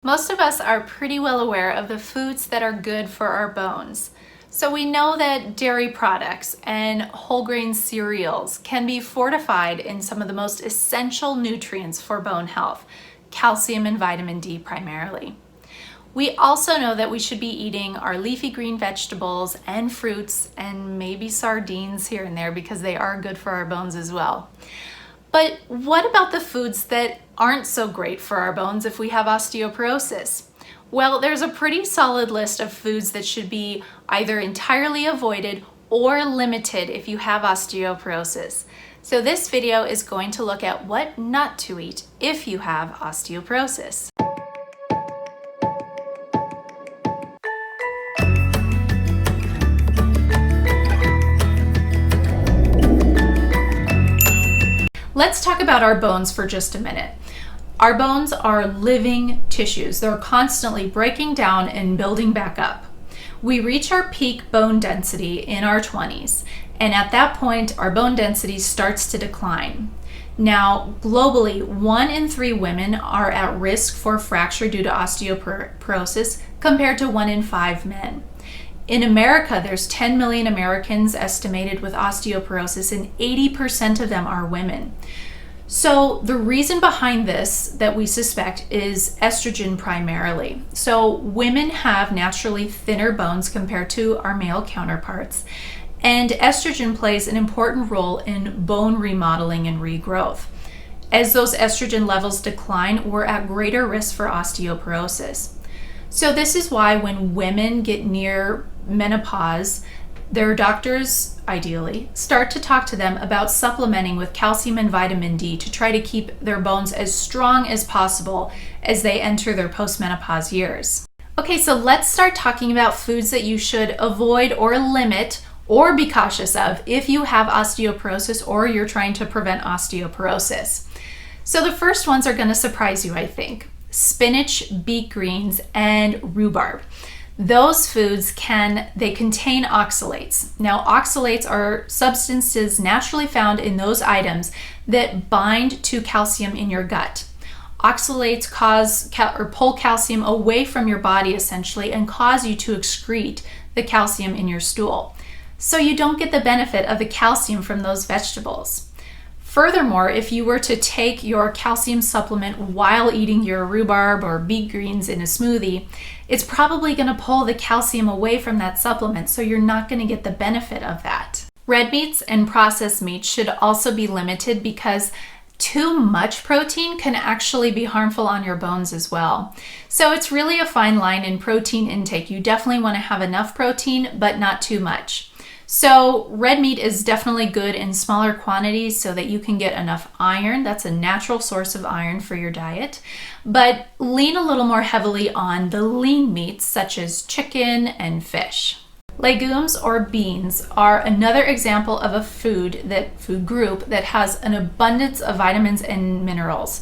Most of us are pretty well aware of the foods that are good for our bones. So we know that dairy products and whole grain cereals can be fortified in some of the most essential nutrients for bone health, calcium and vitamin D primarily. We also know that we should be eating our leafy green vegetables and fruits and maybe sardines here and there because they are good for our bones as well. But what about the foods that aren't so great for our bones if we have osteoporosis? Well, there's a pretty solid list of foods that should be either entirely avoided or limited if you have osteoporosis. So this video is going to look at what not to eat if you have osteoporosis. Let's talk about our bones for just a minute. Our bones are living tissues. They're constantly breaking down and building back up. We reach our peak bone density in our 20s, and at that point, our bone density starts to decline. Now, globally, 1 in 3 women are at risk for fracture due to osteoporosis compared to 1 in 5 men. In America, there's 10 million Americans estimated with osteoporosis, and 80% of them are women. So the reason behind this that we suspect is estrogen primarily. So women have naturally thinner bones compared to our male counterparts, and estrogen plays an important role in bone remodeling and regrowth. As those estrogen levels decline, we're at greater risk for osteoporosis. So this is why when women get near menopause, their doctors, ideally, start to talk to them about supplementing with calcium and vitamin D to try to keep their bones as strong as possible as they enter their postmenopause years. Okay, so let's start talking about foods that you should avoid or limit or be cautious of if you have osteoporosis or you're trying to prevent osteoporosis. So the first ones are going to surprise you, I think. Spinach, beet greens, and rhubarb. Those foods contain oxalates. Now, oxalates are substances naturally found in those items that bind to calcium in your gut. Oxalates pull calcium away from your body essentially and cause you to excrete the calcium in your stool. So you don't get the benefit of the calcium from those vegetables. Furthermore, if you were to take your calcium supplement while eating your rhubarb or beet greens in a smoothie, it's probably going to pull the calcium away from that supplement, so you're not going to get the benefit of that. Red meats and processed meats should also be limited because too much protein can actually be harmful on your bones as well. So it's really a fine line in protein intake. You definitely want to have enough protein, but not too much. So red meat is definitely good in smaller quantities so that you can get enough iron. That's a natural source of iron for your diet. But lean a little more heavily on the lean meats such as chicken and fish. Legumes or beans are another example of a food group that has an abundance of vitamins and minerals.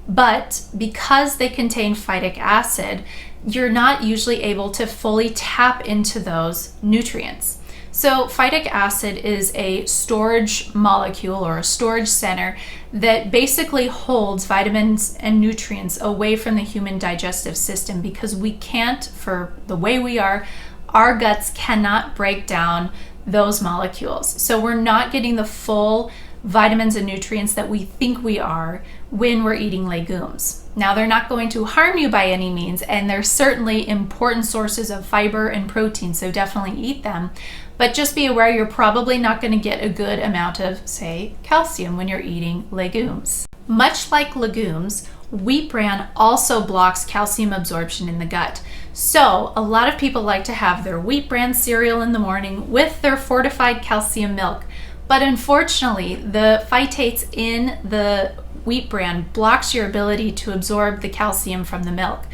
But because they contain phytic acid, you're not usually able to fully tap into those nutrients. So phytic acid is a storage molecule or a storage center that basically holds vitamins and nutrients away from the human digestive system because we can't, for the way we are, our guts cannot break down those molecules. So we're not getting the full vitamins and nutrients that we think we are when we're eating legumes. Now, they're not going to harm you by any means, and they're certainly important sources of fiber and protein, so definitely eat them. But just be aware you're probably not going to get a good amount of, say, calcium when you're eating legumes. Much like legumes, wheat bran also blocks calcium absorption in the gut. So a lot of people like to have their wheat bran cereal in the morning with their fortified calcium milk. But unfortunately, the phytates in the wheat bran blocks your ability to absorb the calcium from the milk.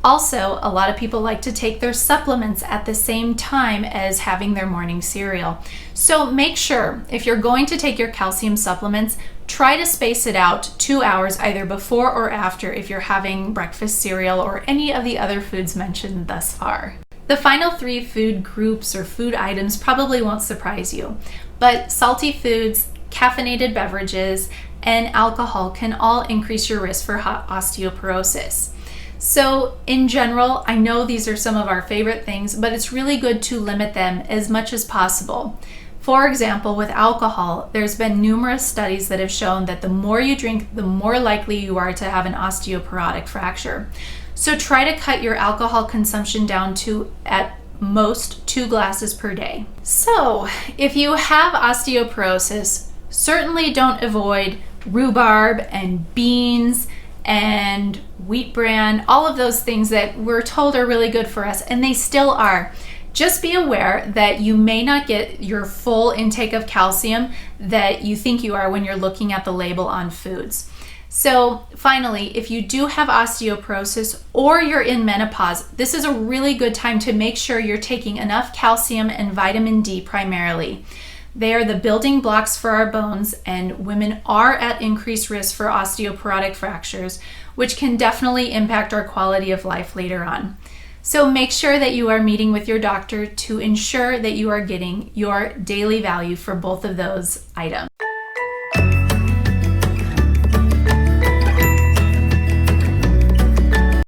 Also, a lot of people like to take their supplements at the same time as having their morning cereal. So make sure, if you're going to take your calcium supplements, try to space it out 2 hours either before or after if you're having breakfast cereal or any of the other foods mentioned thus far. The final 3 food groups or food items probably won't surprise you, but salty foods, caffeinated beverages, and alcohol can all increase your risk for osteoporosis. So in general, I know these are some of our favorite things, but it's really good to limit them as much as possible. For example, with alcohol, there's been numerous studies that have shown that the more you drink, the more likely you are to have an osteoporotic fracture. So try to cut your alcohol consumption down to at most 2 glasses per day. So if you have osteoporosis, certainly don't avoid rhubarb and beans and wheat bran, all of those things that we're told are really good for us, and they still are. Just be aware that you may not get your full intake of calcium that you think you are when you're looking at the label on foods. So finally, if you do have osteoporosis or you're in menopause, this is a really good time to make sure you're taking enough calcium and vitamin D primarily. They are the building blocks for our bones, and women are at increased risk for osteoporotic fractures, which can definitely impact our quality of life later on. So make sure that you are meeting with your doctor to ensure that you are getting your daily value for both of those items.